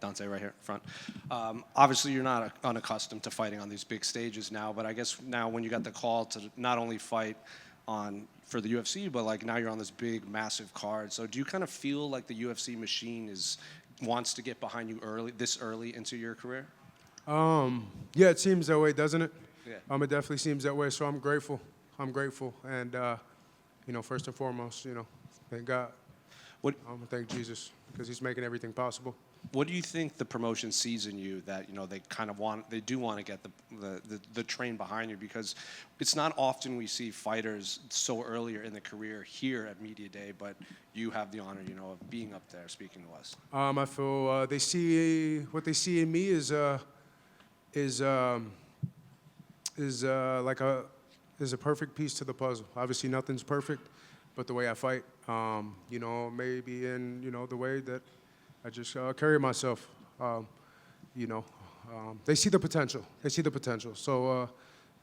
Donte right here in front. Obviously, you're not unaccustomed to fighting on these big stages now, but I guess now when you got the call to not only fight for the UFC, but like now you're on this big, massive card. So do you kind of feel like the UFC machine wants to get behind you this early into your career? Yeah, it seems that way, doesn't it? Yeah. It definitely seems that way. So I'm grateful. I'm grateful, and first and foremost, thank God. Thank Jesus because He's making everything possible. What do you think the promotion sees in you that they kind of they do want to get the train behind you, because it's not often we see fighters so earlier in the career here at Media Day, but you have the honor of being up there speaking to us. I feel they see what they see in me is a perfect piece to the puzzle. Obviously, nothing's perfect, but the way I fight, maybe in the way that I just carry myself, they see the potential. They see the potential. So,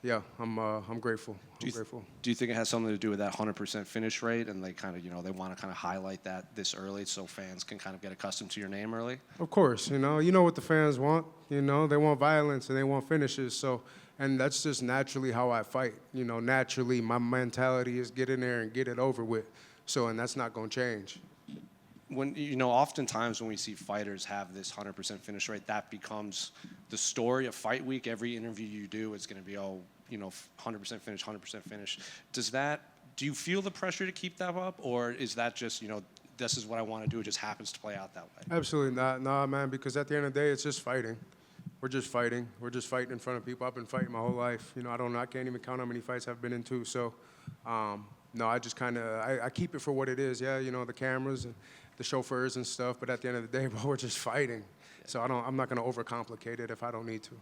yeah, I'm grateful. Grateful. Do you think it has something to do with that 100% finish rate, and they kind of they want to kind of highlight that this early so fans can kind of get accustomed to your name early? Of course, you know what the fans want. They want violence and they want finishes. So, and that's just naturally how I fight. Naturally, my mentality is get in there and get it over with. So, and that's not going to change. When oftentimes when we see fighters have this 100% finish rate, that becomes the story of fight week. Every interview you do is going to be 100% finish, 100% finish. Do you feel the pressure to keep that up, or is that just this is what I want to do? It just happens to play out that way. Absolutely not, nah, man. Because at the end of the day, it's just fighting. We're just fighting. We're just fighting in front of people. I've been fighting my whole life. I can't even count how many fights I've been into. So, no, I just kind of I keep it for what it is. Yeah, the cameras and the chauffeurs and stuff, but at the end of the day, we're just fighting. So I'm not going to overcomplicate it if I don't need to.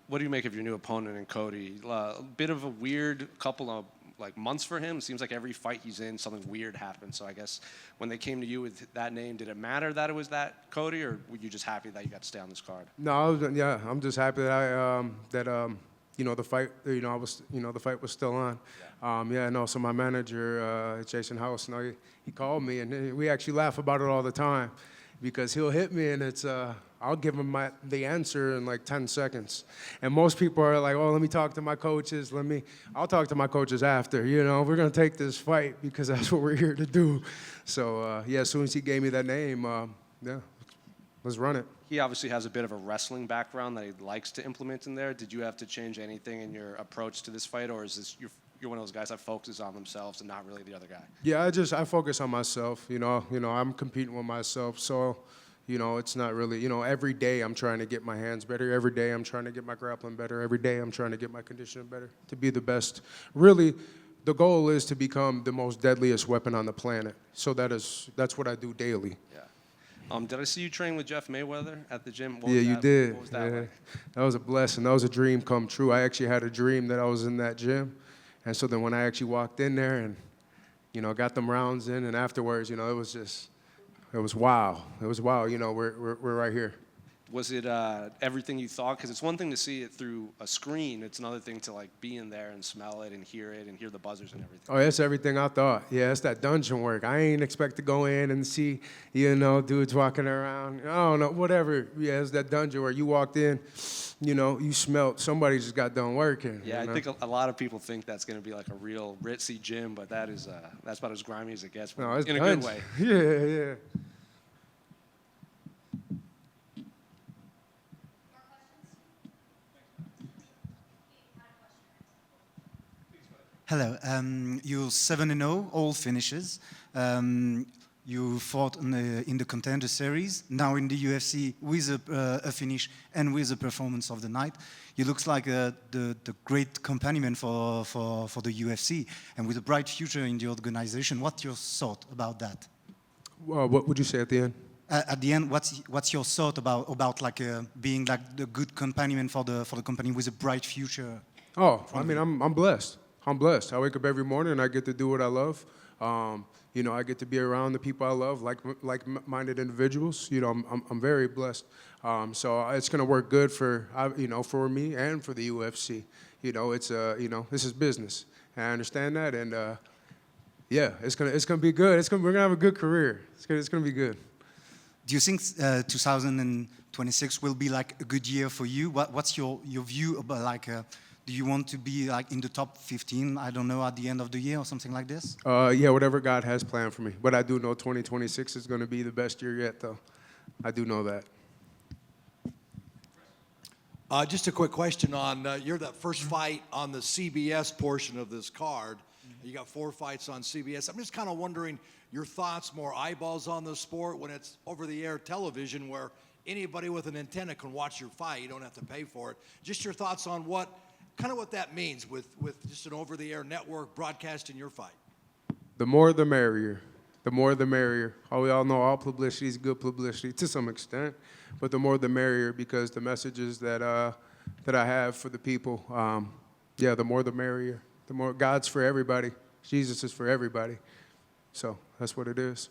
What do you make of your new opponent in Cody? A bit of a weird couple of months for him. It seems like every fight he's in, something weird happens. So I guess when they came to you with that name, did it matter that it was that Cody, or were you just happy that you got to stay on this card? No, I'm just happy that the fight, the fight was still on. So my manager, Jason House, he called me, and we actually laugh about it all the time, because he'll hit me, and it's, I'll give him the answer in like 10 seconds. And most people are like, oh, let me talk to my coaches. I'll talk to my coaches after, we're going to take this fight because that's what we're here to do. So, as soon as he gave me that name, let's run it. He obviously has a bit of a wrestling background that he likes to implement in there. Did you have to change anything in your approach to this fight, or is this you're one of those guys that focuses on themselves and not really the other guy? Yeah, I focus on myself. I'm competing with myself, so it's not really. Every day I'm trying to get my hands better. Every day I'm trying to get my grappling better. Every day I'm trying to get my conditioning better to be the best. Really, the goal is to become the most deadliest weapon on the planet. So that's what I do daily. Yeah. Did I see you train with Jeff Mayweather at the gym? You did. What was that like? That was a blessing. That was a dream come true. I actually had a dream that I was in that gym. And so then when I actually walked in there and, got them rounds in, and afterwards, it was wow. It was wow. We're right here. Was it everything you thought? Because it's one thing to see it through a screen. It's another thing to be in there and smell it and hear the buzzers and everything. Oh, that's everything I thought. Yeah, it's that dungeon work. I ain't expect to go in and see, dudes walking around. I don't know, whatever. Yeah, it's that dungeon where you walked in, you smelled somebody just got done working. Yeah, I think a lot of people think that's going to be like a real ritzy gym, but that's about as grimy as it gets. No, it's in a good way. Yeah. Hello. You're 7-0, all finishes. You fought in the Contender Series, now in the UFC with a finish and with a performance of the night. You look like the great companion for the UFC, and with a bright future in the organization. What's your thought about that? What would you say at the end? At the end, what's your thought about being the good companion for the company with a bright future? Oh, I'm blessed. I'm blessed. I wake up every morning and I get to do what I love. I get to be around the people I love, like-minded individuals. I'm very blessed. So it's going to work good for me and for the UFC. This is business. And I understand that, and it's gonna be good. We're gonna have a good career. It's gonna be good. Do you think 26 will be like a good year for you. What's your view about like, do you want to be like in the top 15, I don't know, at the end of the year or something like this? Yeah, whatever God has planned for me. But I do know 2026 is going to be the best year yet, though. I do know that. Just a quick question on you're that first fight on the CBS portion of this card. You got 4 fights on CBS. I'm just kind of wondering your thoughts, more eyeballs on the sport when it's over-the-air television where anybody with an antenna can watch your fight. You don't have to pay for it. Just your thoughts on what that means with just an over-the-air network broadcasting your fight. The more the merrier. The more the merrier. We all know all publicity is good publicity to some extent, but the more the merrier because the messages that I have for the people, the more the merrier. The more God's for everybody. Jesus is for everybody. So that's what it is.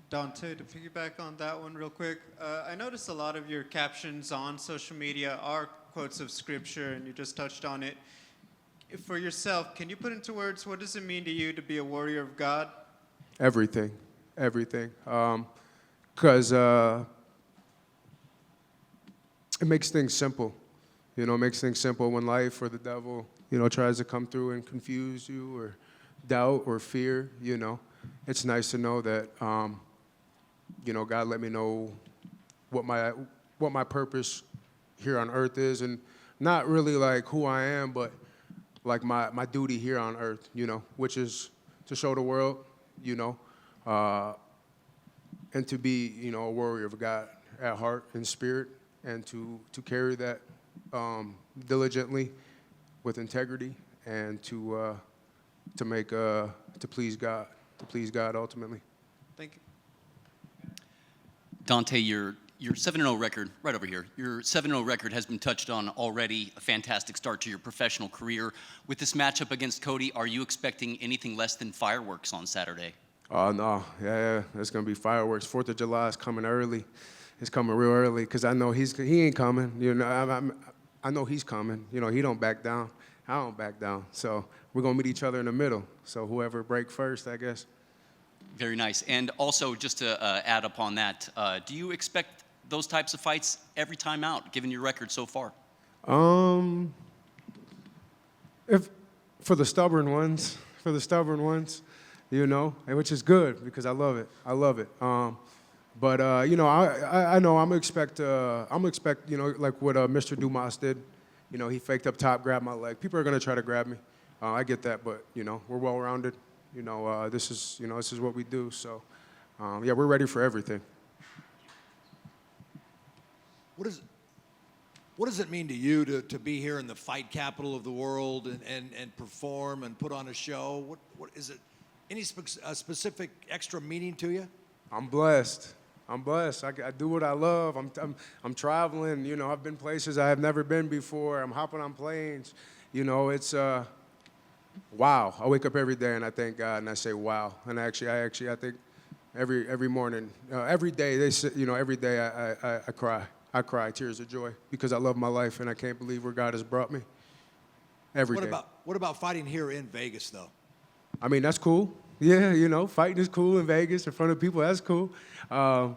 Donte, to piggyback on that one real quick, I noticed a lot of your captions on social media are quotes of scripture, and you just touched on it. For yourself, can you put into words, what does it mean to you to be a warrior of God? Everything. Because it makes things simple. You know, it makes things simple when life or the devil, tries to come through and confuse you or doubt or fear, It's nice to know that, God let me know what my purpose here on earth is, and not really like who I am, but like my duty here on earth, which is to show the world, and to be, a warrior of God at heart and spirit, and to carry that diligently with integrity, and to please God ultimately. Thank you. Donte, your 7-0 record, right over here, your 7-0 record has been touched on already, a fantastic start to your professional career. With this matchup against Cody, are you expecting anything less than fireworks on Saturday? Oh, no. Yeah, it's going to be fireworks. 4th of July is coming early. It's coming real early because I know he ain't coming. I know he's coming. He don't back down. I don't back down. So we're going to meet each other in the middle. So whoever break first, I guess. Very nice. And also, just to add upon that, do you expect those types of fights every time out, given your record so far? If for the stubborn ones, which is good because I love it. But I know I'm expect like what Mr. Dumas did. He faked up top, grabbed my leg. People are gonna try to grab me. I get that, but we're well-rounded. This is what we do. So we're ready for everything. What does it mean to you to be here in the fight capital of the world and perform and put on a show? What is it? Any specific extra meaning to you? I'm blessed. I do what I love. I'm traveling. I've been places I have never been before. I'm hopping on planes. It's wow. I wake up every day and I thank God and I say wow. And I think every morning, every day they say, every day I cry. I cry tears of joy because I love my life and I can't believe where God has brought me. Every day. What about fighting here in Vegas though? I mean, that's cool. Yeah, fighting is cool in Vegas in front of people. That's cool. I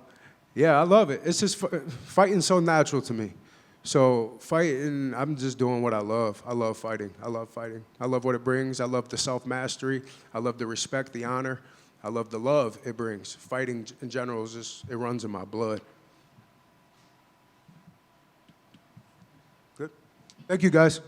love it. It's just fighting's so natural to me. So fighting, I'm just doing what I love. I love fighting. I love what it brings. I love the self-mastery. I love the respect, the honor. I love the love it brings. Fighting in general is just, it runs in my blood. Good. Thank you, guys.